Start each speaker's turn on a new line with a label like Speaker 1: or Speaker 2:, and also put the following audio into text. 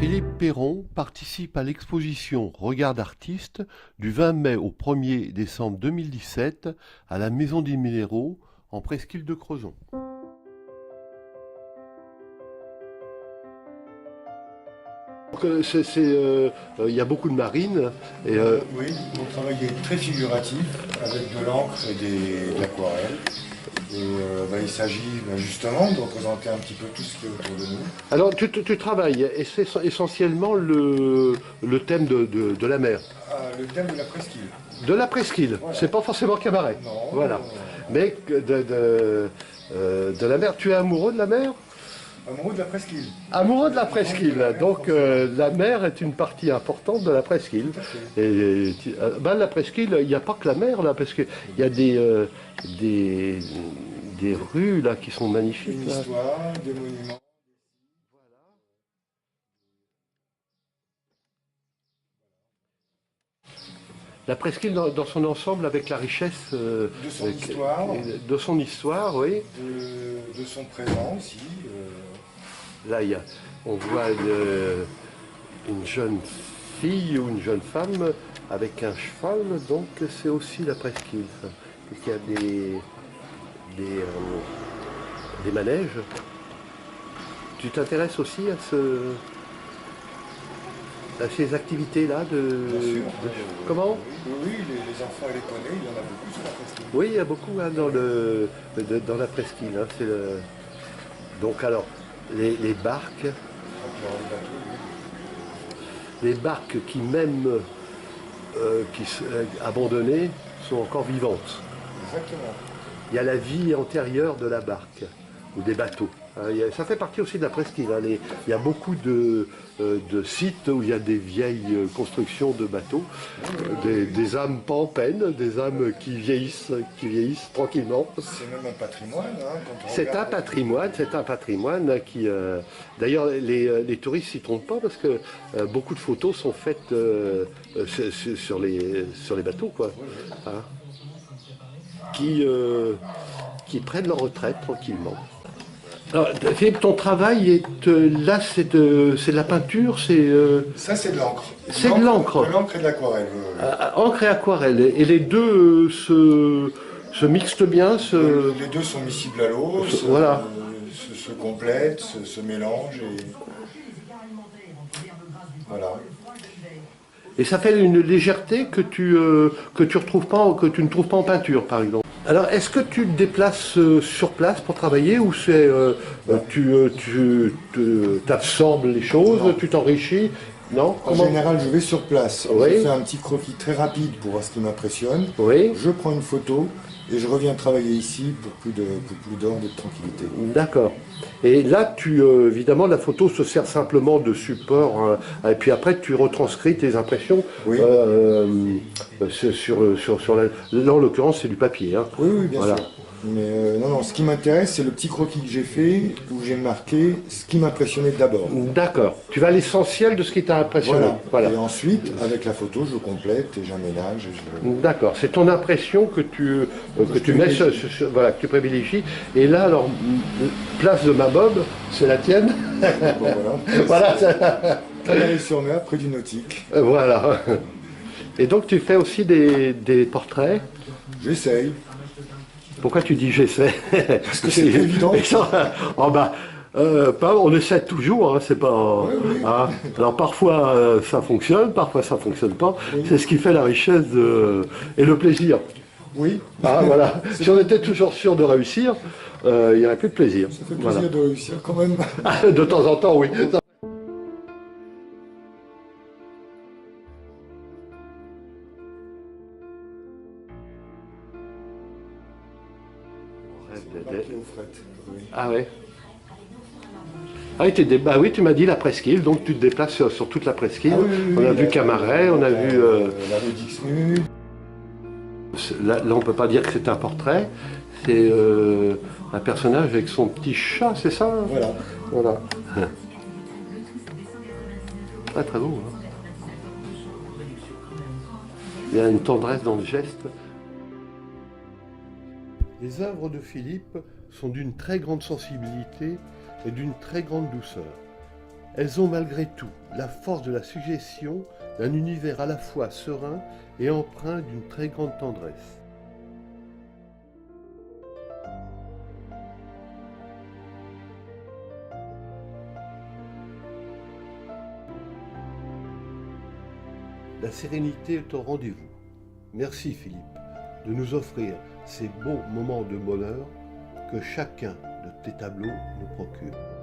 Speaker 1: Philippe Perron participe à l'exposition Regard d'artiste du 20 mai au 1er décembre 2017 à la Maison des Minéraux en Presqu'île de Crozon. Il y a beaucoup de marines. Et,
Speaker 2: Oui, mon travail est très figuratif, avec de l'encre et de l'aquarelle. Et il s'agit justement de représenter un petit peu tout ce qui est autour de nous.
Speaker 1: Alors tu travailles essentiellement le thème de la mer.
Speaker 2: Le thème de la presqu'île.
Speaker 1: De la presqu'île,
Speaker 2: Voilà.
Speaker 1: C'est pas forcément Camaret.
Speaker 2: Non,
Speaker 1: voilà.
Speaker 2: non.
Speaker 1: Mais de la mer, tu es amoureux de la mer?
Speaker 2: Amoureux de la presqu'île.
Speaker 1: Amoureux de la presqu'île. Donc la mer est une partie importante de la presqu'île. La presqu'île, il n'y a pas que la mer là, parce qu'il y a des rues là qui sont magnifiques.
Speaker 2: Une histoire, des monuments.
Speaker 1: La presqu'île dans son ensemble, avec la richesse
Speaker 2: De son histoire,
Speaker 1: oui.
Speaker 2: de son présent aussi.
Speaker 1: Là, on voit une jeune fille ou une jeune femme avec un cheval, donc c'est aussi la presqu'île. Il y a des manèges. Tu t'intéresses aussi à ces activités-là
Speaker 2: Bien sûr.
Speaker 1: Comment?
Speaker 2: Oui, les enfants et les poneys, il y en a beaucoup sur la presqu'île.
Speaker 1: Oui, il y a beaucoup dans la presqu'île. Hein, donc alors, les barques, qui même abandonnées sont encore vivantes.
Speaker 2: Exactement.
Speaker 1: Il y a la vie antérieure de la barque ou des bateaux. Ça fait partie aussi de la presqu'île. Hein. Il y a beaucoup de sites où il y a des vieilles constructions de bateaux, des âmes pas en peine, des âmes qui vieillissent tranquillement.
Speaker 2: C'est même un patrimoine. Hein,
Speaker 1: c'est un patrimoine qui... D'ailleurs, les touristes s'y trompent pas parce que beaucoup de photos sont faites sur les bateaux, quoi. Hein, qui prennent leur retraite tranquillement. Alors, Philippe, ton travail est là, c'est de la peinture,
Speaker 2: Ça, c'est de l'encre.
Speaker 1: C'est de l'encre.
Speaker 2: De l'encre et de l'aquarelle.
Speaker 1: Encre et aquarelle. Et les deux se mixent bien.
Speaker 2: Les deux sont miscibles à l'eau, se complètent, se mélangent. Voilà.
Speaker 1: Et ça fait une légèreté que tu retrouves pas, que tu ne trouves pas en peinture, par exemple. Alors, est-ce que tu te déplaces sur place pour travailler ou tu t'absorbes les choses, tu t'enrichis? Non?
Speaker 2: En général, je vais sur place.
Speaker 1: Oui.
Speaker 2: Je fais un petit croquis très rapide pour voir ce qui m'impressionne.
Speaker 1: Oui.
Speaker 2: Je prends une photo et je reviens travailler ici pour plus d'ordre et de tranquillité.
Speaker 1: D'accord. Et là, évidemment, la photo se sert simplement de support, hein, et puis après, tu retranscris tes impressions
Speaker 2: Oui.
Speaker 1: Là, en l'occurrence, c'est du papier. Hein.
Speaker 2: Oui, bien sûr. Mais non, ce qui m'intéresse, c'est le petit croquis que j'ai fait, où j'ai marqué ce qui m'impressionnait d'abord.
Speaker 1: D'accord. Tu vas à l'essentiel de ce qui t'a impressionné.
Speaker 2: Voilà. Et ensuite, avec la photo, je complète et j'aménage.
Speaker 1: D'accord. C'est ton impression que tu mets, que tu privilégies. Et là, alors, place de ma bob, c'est la tienne.
Speaker 2: Bon, voilà. Canaries-sur-Mer, près du Nautique.
Speaker 1: Voilà. Et donc, tu fais aussi des portraits?
Speaker 2: J'essaye.
Speaker 1: Pourquoi tu dis j'essaie?
Speaker 2: Parce que c'est évident.
Speaker 1: On essaie toujours, hein, c'est pas.
Speaker 2: Oui.
Speaker 1: Hein. Alors parfois ça fonctionne, parfois ça fonctionne pas. Oui. C'est ce qui fait la richesse et le plaisir.
Speaker 2: Oui.
Speaker 1: Ah, voilà. Si on était toujours sûr de réussir, il n'y aurait plus de plaisir.
Speaker 2: Ça fait plaisir de réussir quand même.
Speaker 1: De temps en temps, oui. Ah ouais. Ah oui, tu m'as dit la presqu'île, donc tu te déplaces sur toute la presqu'île.
Speaker 2: Ah, oui,
Speaker 1: on a vu Camaret, on a vu...
Speaker 2: la rue d'Ixmude.
Speaker 1: Là, on ne peut pas dire que c'est un portrait, c'est un personnage avec son petit chat, c'est ça? Voilà. Très très beau. Hein. Il y a une tendresse dans le geste. Les œuvres de Philippe sont d'une très grande sensibilité et d'une très grande douceur. Elles ont malgré tout la force de la suggestion d'un univers à la fois serein et empreint d'une très grande tendresse. La sérénité est au rendez-vous. Merci Philippe de nous offrir ces beaux moments de bonheur que chacun de tes tableaux nous procure.